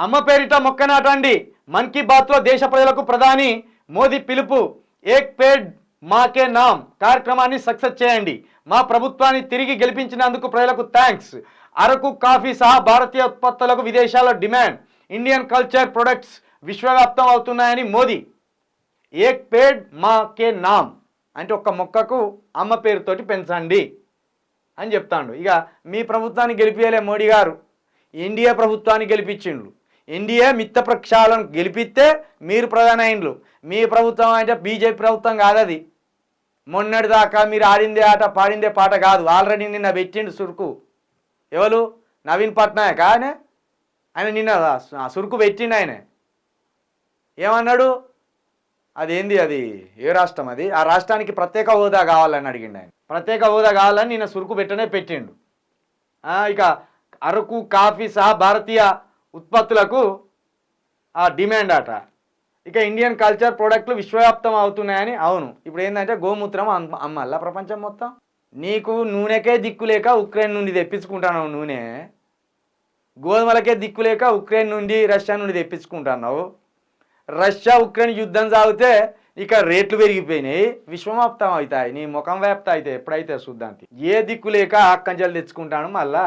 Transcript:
అమ్మ పేరిట మొక్క నాటండి. మన్ కీ బాత్లో దేశ ప్రజలకు ప్రధాని మోదీ పిలుపు. ఏక్ పేడ్ మాకే నామ్ కార్యక్రమాన్ని సక్సెస్ చేయండి. మా ప్రభుత్వాన్ని తిరిగి గెలిపించినందుకు ప్రజలకు థ్యాంక్స్. అరకు కాఫీ సహా భారతీయ ఉత్పత్తులకు విదేశాల్లో డిమాండ్. ఇండియన్ కల్చర్ ప్రొడక్ట్స్ విశ్వవ్యాప్తం అవుతున్నాయని మోదీ. ఏక్ పేడ్ మాకే నామ్ అంటే ఒక్క మొక్కకు అమ్మ పేరుతోటి పెంచండి అని చెప్తాండు. ఇక మీ ప్రభుత్వాన్ని గెలిపియలే మోడీ గారు, ఎన్డీఏ ప్రభుత్వాన్ని గెలిపించిండ్రు. ఎన్డీఏ మిత్త పక్షాలను గెలిపిస్తే మీరు ప్రధాన అయిండ్రు. మీ ప్రభుత్వం అంటే బీజేపీ ప్రభుత్వం కాదు అది. మొన్నటి దాకా మీరు ఆడిందే ఆట పాడిందే పాట కాదు. ఆల్రెడీ నిన్న పెట్టిండు సురుకు. ఎవరు? నవీన్ పట్నాయక్. ఆయన నిన్న సురుకు పెట్టిండు. ఆయన ఏమన్నాడు? అదేంది, అది ఏ రాష్ట్రం అది, ఆ రాష్ట్రానికి ప్రత్యేక హోదా కావాలని అడిగిండు ఆయన. ప్రత్యేక హోదా కావాలని నిన్న సురుకు పెట్టిండు. ఇక అరకు కాఫీ సహా భారతీయ ఉత్పత్తులకు డిమాండ్ అట. ఇక ఇండియన్ కల్చర్ ప్రోడక్ట్లు విశ్వవ్యాప్తం అవుతున్నాయని. అవును, ఇప్పుడు ఏంటంటే గోమూత్రం అమ్మల్లా ప్రపంచం మొత్తం. నీకు నూనెకే దిక్కులేక ఉక్రెయిన్ నుండి తెప్పించుకుంటున్నావు నూనె, గోధుమలకే దిక్కులేక ఉక్రెయిన్ నుండి రష్యా నుండి తెప్పించుకుంటున్నావు. రష్యా ఉక్రెయిన్ యుద్ధం సాగితే ఇక రేట్లు పెరిగిపోయినాయి, విశ్వవ్యాప్తం అవుతాయి. నీ ముఖం వ్యాప్తం అయితే ఎప్పుడైతే చూద్దానికి ఏ దిక్కు లేక అక్కంచెలు తెచ్చుకుంటాను. మళ్ళా